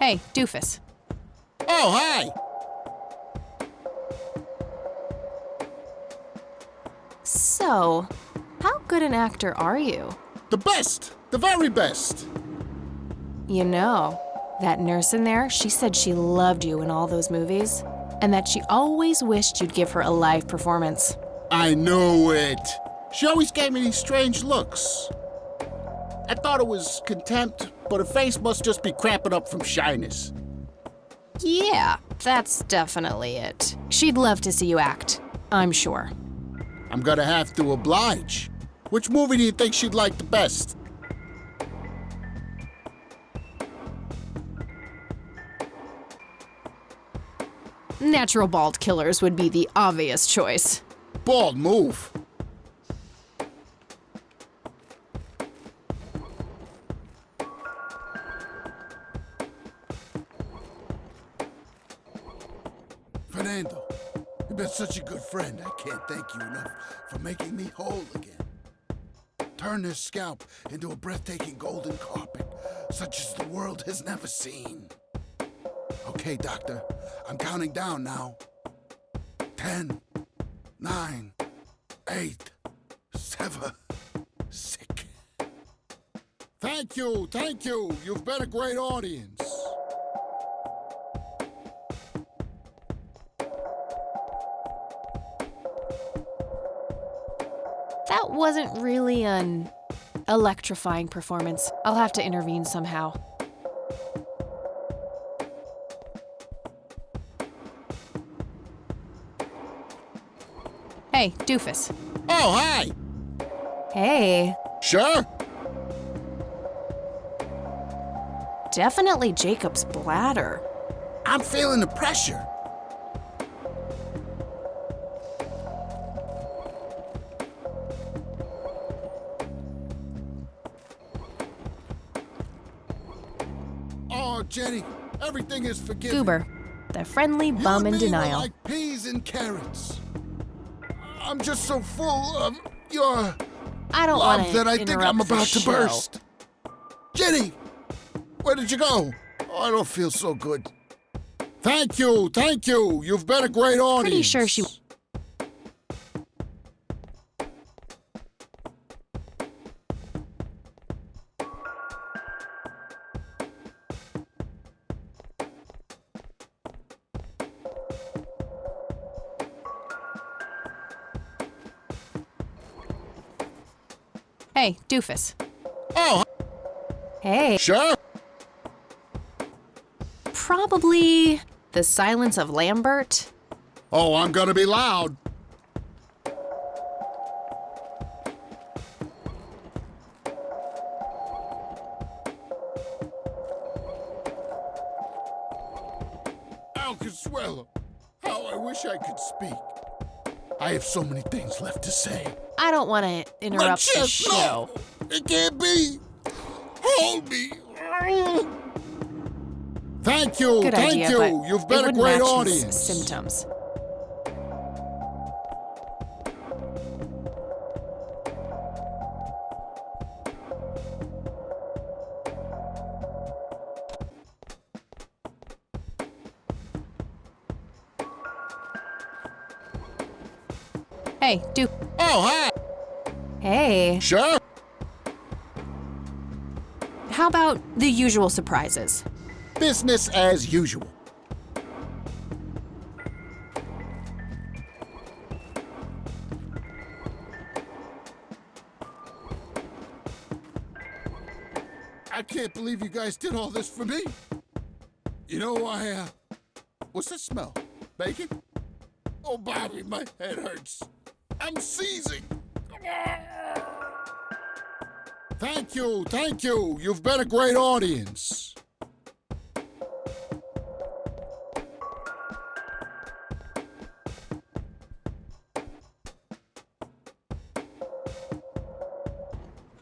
Hey, doofus. Oh, hi! So, how good an actor are you? The best! The very best! You know, that nurse in there, she said she loved you in all those movies, and that she always wished you'd give her a live performance. I knew it! She always gave me these strange looks. I thought it was contempt, but her face must just be cramping up from shyness. Yeah, that's definitely it. She'd love to see you act, I'm sure. I'm gonna have to oblige. Which movie do you think she'd like the best? Natural Bald Killers would be the obvious choice. Bald move. Fernando, you've been such a good friend. I can't thank you enough for making me whole again. Turn this scalp into a breathtaking golden carpet, such as the world has never seen. Okay, Doctor, I'm counting down now. 10, 9, 8, 7, 6. Thank you, thank you. You've been a great audience. That wasn't really an electrifying performance. I'll have to intervene somehow. Hey, doofus. Oh, hi. Hey. Sure. Definitely Jacob's bladder. I'm feeling the pressure. Oh, Jenny, everything is forgiven. Goober, the friendly bum in You and me denial. were like peas and carrots. I'm just so full of your I don't want love to that I think I'm interrupt the about to show. burst. Jenny, where did you go? Oh, I don't feel so good. Thank you, thank you. You've been a great audience. Pretty sure she... Hey, doofus. Oh, Hey. sure. Probably The Silence of Lambert. Oh, I'm gonna be loud. Al Consuelo, how I wish I could speak. I have so many things left to say. I don't want to interrupt the show. No, it can't be. Hold me. Thank you, Good thank idea, you. but You've it been a wouldn't great match his audience. symptoms. Hey, Oh, hi. Hey. Sure. How about the usual surprises? Business as usual. I can't believe you guys did all this for me. You know, what's that smell? Bacon? Oh, Bobby, my head hurts. I'm seizing. Thank you, thank you. You've been a great audience.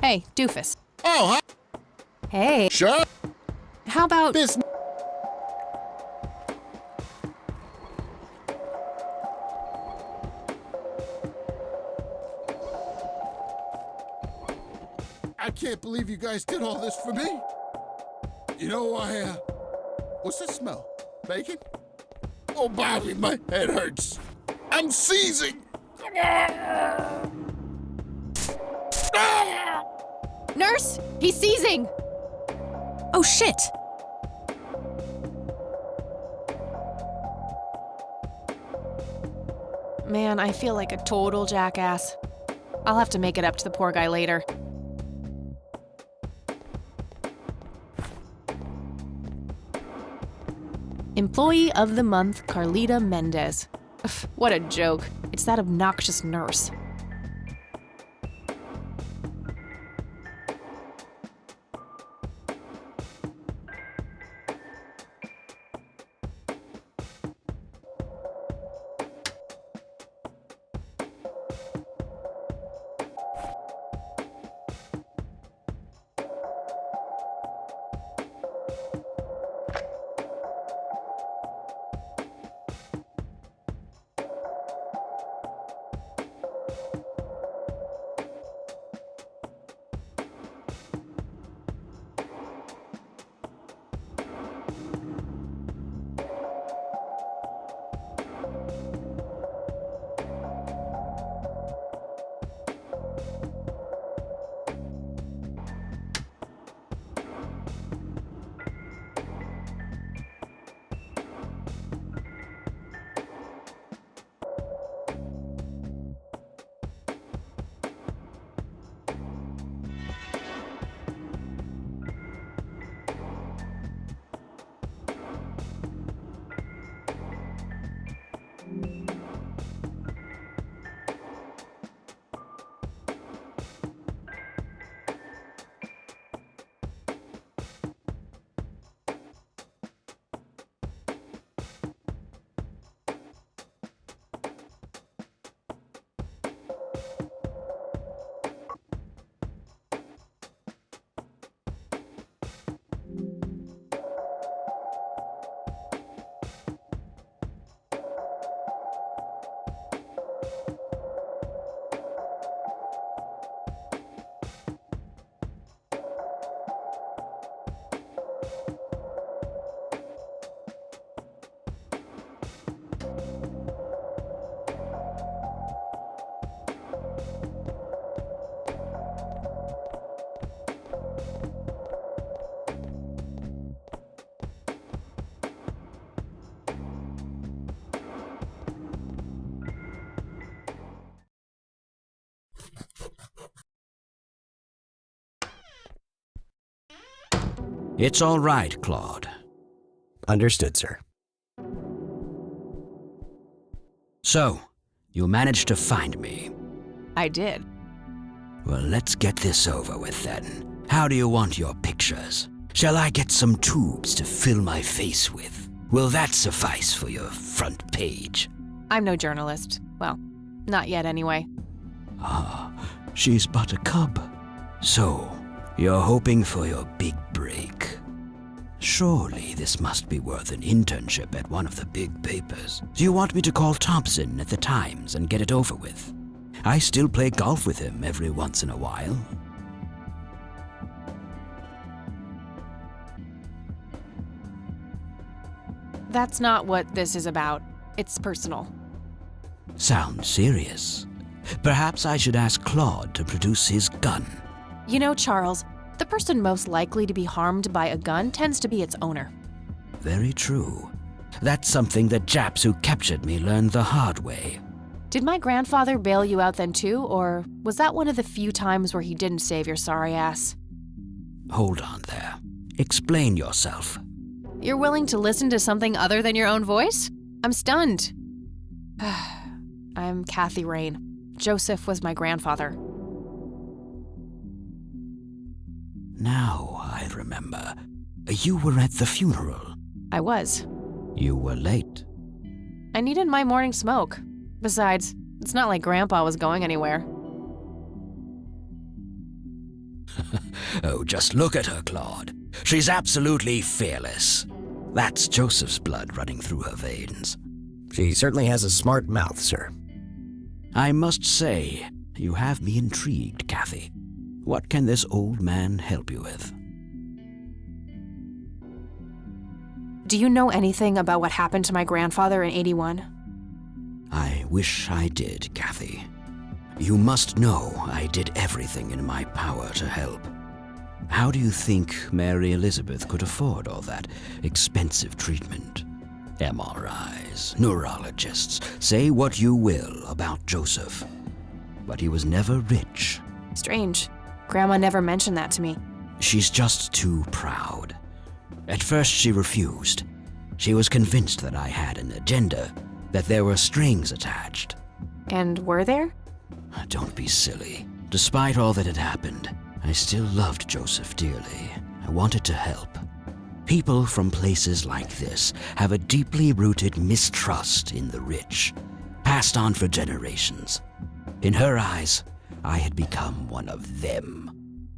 Hey, doofus. Oh, hi. Hey. Sure. How about... Business. I can't believe you guys did all this for me. You know, What's that smell? Bacon? Oh, Bobby, my head hurts. I'm seizing. Nurse, he's seizing! Oh, shit! Man, I feel like a total jackass. I'll have to make it up to the poor guy later. Employee of the Month, Carlita Mendez. Ugh, what a joke. It's that obnoxious nurse. It's all right, Claude. Understood, sir. So, you managed to find me. I did. Well, let's get this over with then. How do you want your pictures? Shall I get some tubes to fill my face with? Will that suffice for your front page? I'm no journalist. Well, not yet anyway. Ah, she's but a cub. So, you're hoping for your big break. Surely this must be worth an internship at one of the big papers. Do you want me to call Thompson at the Times and get it over with? I still play golf with him every once in a while. That's not what this is about. It's personal. Sounds serious. Perhaps I should ask Claude to produce his gun. You know, Charles, the person most likely to be harmed by a gun tends to be its owner. Very true. That's something the Japs who captured me learned the hard way. Did my grandfather bail you out then too, or was that one of the few times where he didn't save your sorry ass? Hold on there. Explain yourself. You're willing to listen to something other than your own voice? I'm stunned. I'm Kathy Rain. Joseph was my grandfather. Now I remember. You were at the funeral. I was. You were late. I needed my morning smoke. Besides, it's not like Grandpa was going anywhere. Oh, just look at her, Claude. She's absolutely fearless. That's Joseph's blood running through her veins. She certainly has a smart mouth, sir. I must say, you have me intrigued, Kathy. What can this old man help you with? Do you know anything about what happened to my grandfather in '81? I wish I did, Kathy. You must know I did everything in my power to help. How do you think Mary Elizabeth could afford all that expensive treatment? MRIs, neurologists, say what you will about Joseph. But he was never rich. Strange. Grandma never mentioned that to me. She's just too proud. At first she refused. She was convinced that I had an agenda, that there were strings attached. And were there? Don't be silly. Despite all that had happened, I still loved Joseph dearly. I wanted to help. People from places like this have a deeply rooted mistrust in the rich, passed on for generations. In her eyes, I had become one of them.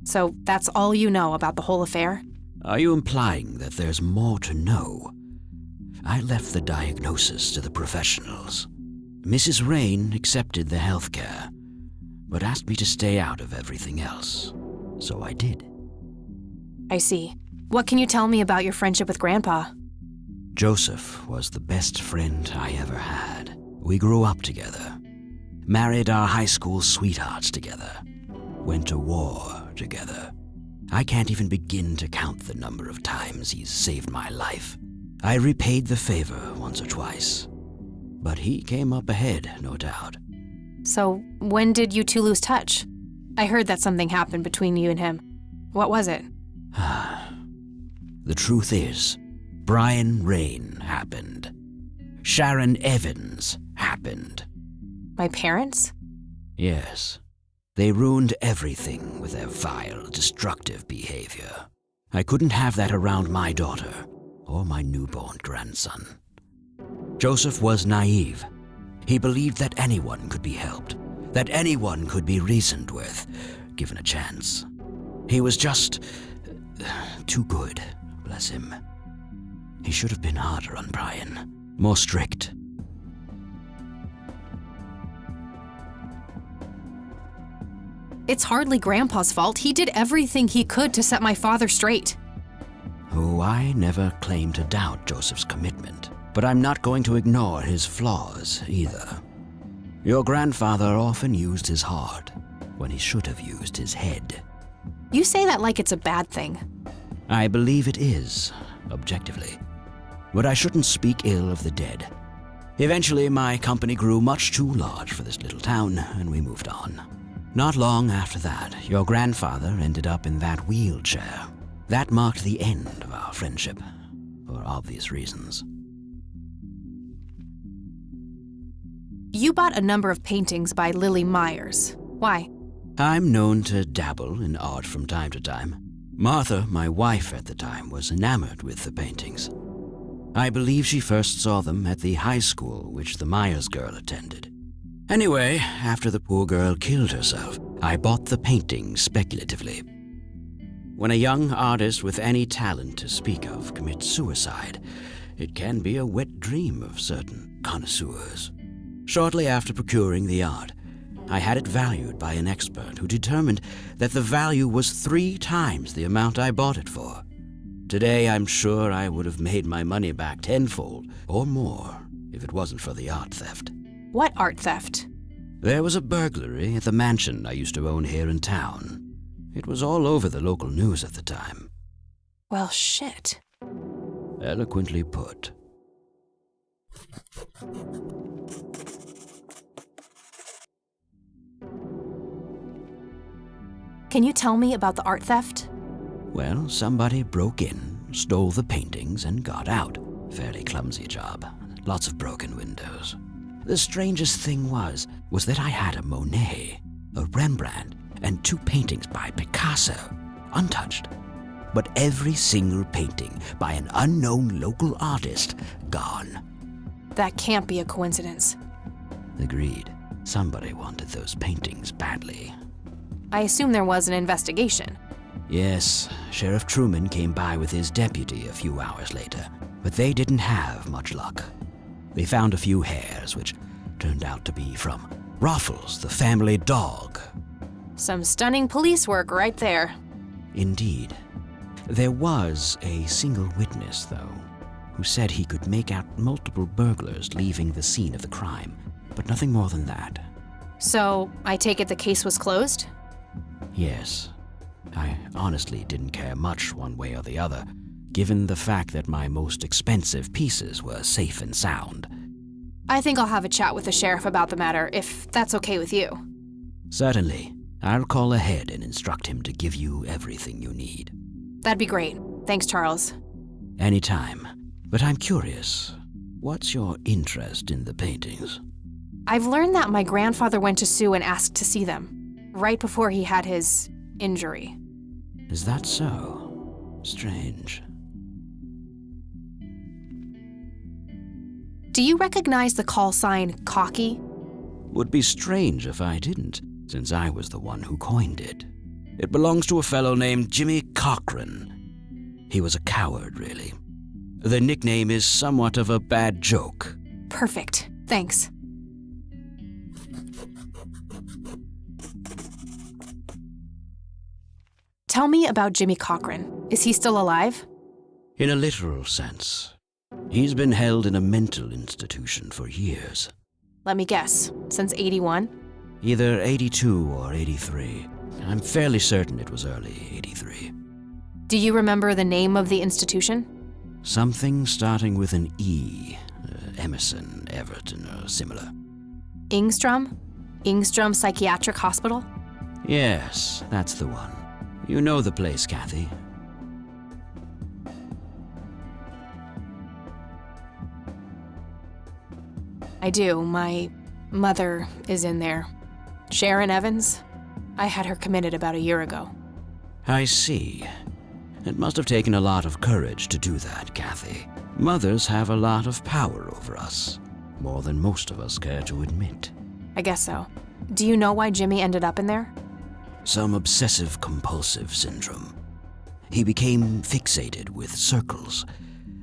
So that's all you know about the whole affair? Are you implying that there's more to know? I left the diagnosis to the professionals. Mrs. Rain accepted the health care, but asked me to stay out of everything else. So I did. I see. What can you tell me about your friendship with Grandpa? Joseph was the best friend I ever had. We grew up together, married our high school sweethearts together, went to war together. I can't even begin to count the number of times he's saved my life. I repaid the favor once or twice, but he came up ahead, no doubt. So when did you two lose touch? I heard that something happened between you and him. What was it? The truth is, Brian Rain happened. Sharon Evans happened. My parents? Yes. They ruined everything with their vile, destructive behavior. I couldn't have that around my daughter or my newborn grandson. Joseph was naive. He believed that anyone could be helped, that anyone could be reasoned with, given a chance. He was just too good, bless him. He should have been harder on Brian, more strict. It's hardly Grandpa's fault. He did everything he could to set my father straight. Oh, I never claimed to doubt Joseph's commitment, but I'm not going to ignore his flaws either. Your grandfather often used his heart when he should have used his head. You say that like it's a bad thing. I believe it is, objectively. But I shouldn't speak ill of the dead. Eventually, my company grew much too large for this little town, and we moved on. Not long after that, your grandfather ended up in that wheelchair. That marked the end of our friendship, for obvious reasons. You bought a number of paintings by Lily Myers. Why? I'm known to dabble in art from time to time. Martha, my wife at the time, was enamored with the paintings. I believe she first saw them at the high school which the Myers girl attended. Anyway, after the poor girl killed herself, I bought the paintings speculatively. When a young artist with any talent to speak of commits suicide, it can be a wet dream of certain connoisseurs. Shortly after procuring the art, I had it valued by an expert who determined that the value was 3 times the amount I bought it for. Today, I'm sure I would have made my money back tenfold or more if it wasn't for the art theft. What art theft? There was a burglary at the mansion I used to own here in town. It was all over the local news at the time. Well, shit. Eloquently put. Can you tell me about the art theft? Well, somebody broke in, stole the paintings, and got out. Fairly clumsy job. Lots of broken windows. The strangest thing was that I had a Monet, a Rembrandt, and 2 paintings by Picasso, untouched. But every single painting by an unknown local artist, gone. That can't be a coincidence. Agreed. Somebody wanted those paintings badly. I assume there was an investigation. Yes, Sheriff Truman came by with his deputy a few hours later, but they didn't have much luck. They found a few hairs, which turned out to be from Ruffles, the family dog. Some stunning police work right there. Indeed. There was a single witness, though, who said he could make out multiple burglars leaving the scene of the crime, but nothing more than that. So, I take it the case was closed? Yes. I honestly didn't care much one way or the other, given the fact that my most expensive pieces were safe and sound. I think I'll have a chat with the sheriff about the matter, if that's okay with you. Certainly. I'll call ahead and instruct him to give you everything you need. That'd be great. Thanks, Charles. Anytime. But I'm curious, what's your interest in the paintings? I've learned that my grandfather went to Sue and asked to see them, right before he had his injury. Is that so? Strange. Do you recognize the call sign Cocky? Would be strange if I didn't, since I was the one who coined it. It belongs to a fellow named Jimmy Cochran. He was a coward, really. The nickname is somewhat of a bad joke. Perfect. Thanks. Tell me about Jimmy Cochran. Is he still alive? In a literal sense. He's been held in a mental institution for years. Let me guess. Since 81? Either 82 or 83. I'm fairly certain it was early 83. Do you remember the name of the institution? Something starting with an E. Emerson, Everton, or similar. Ingstrom? Ingstrom Psychiatric Hospital? Yes, that's the one. You know the place, Kathy. I do. My mother is in there. Sharon Evans? I had her committed about a year ago. I see. It must have taken a lot of courage to do that, Kathy. Mothers have a lot of power over us, more than most of us care to admit. I guess so. Do you know why Jimmy ended up in there? Some obsessive-compulsive syndrome. He became fixated with circles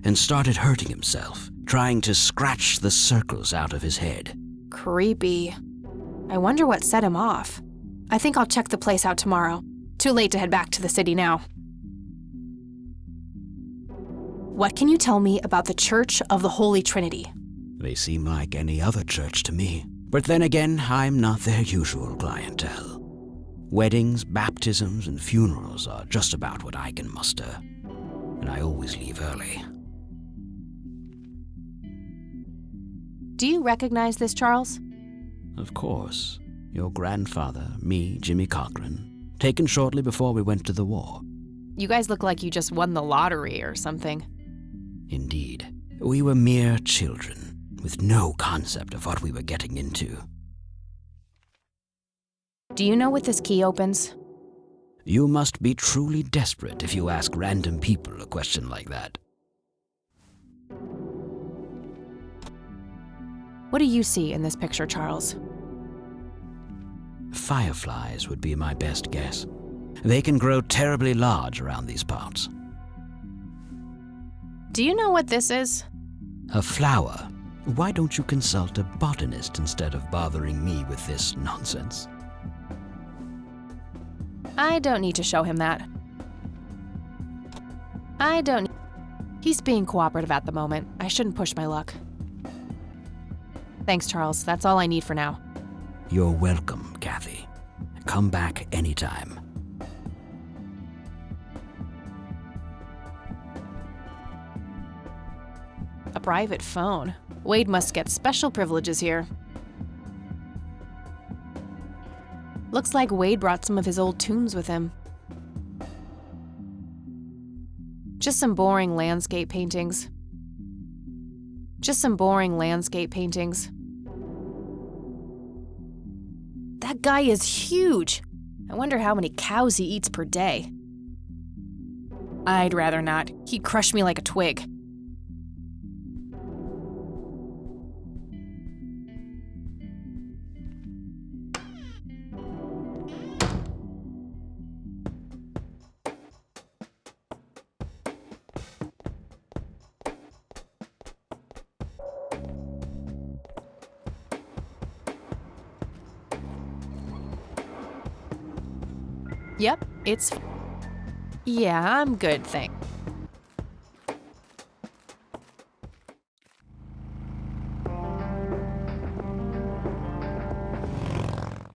and started hurting himself, trying to scratch the circles out of his head. Creepy. I wonder what set him off. I think I'll check the place out tomorrow. Too late to head back to the city now. What can you tell me about the Church of the Holy Trinity? They seem like any other church to me. But then again, I'm not their usual clientele. Weddings, baptisms, and funerals are just about what I can muster. And I always leave early. Do you recognize this, Charles? Of course. Your grandfather, me, Jimmy Cochran, taken shortly before we went to the war. You guys look like you just won the lottery or something. Indeed. We were mere children, with no concept of what we were getting into. Do you know what this key opens? You must be truly desperate if you ask random people a question like that. What do you see in this picture, Charles? Fireflies would be my best guess. They can grow terribly large around these parts. Do you know what this is? A flower. Why don't you consult a botanist instead of bothering me with this nonsense? I don't need to show him that. He's being cooperative at the moment. I shouldn't push my luck. Thanks, Charles. That's all I need for now. You're welcome, Kathy. Come back anytime. A private phone. Wade must get special privileges here. Looks like Wade brought some of his old tunes with him. Just some boring landscape paintings. That guy is huge. I wonder how many cows he eats per day. I'd rather not. He'd crush me like a twig. Yep, yeah, I'm good, thanks.